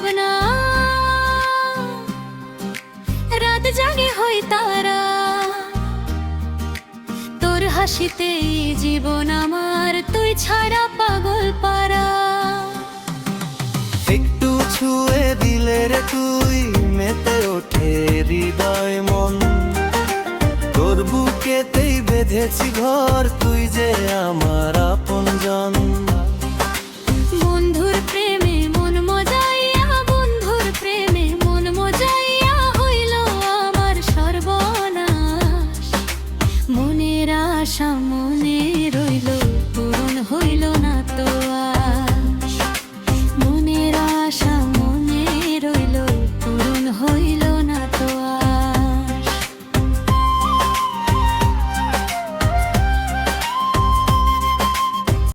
ভাবনা, রাত জাগে হই তারা, তোর হাসিতেই জীবন আমার, তুই ছাড়া পাগল পারা। একটু ছুঁয়ে দিলে রে তুই, মেতে ওঠে হৃদয় মন, তোর বুকেতেই বেঁধেছি ঘর, তুই যে আমার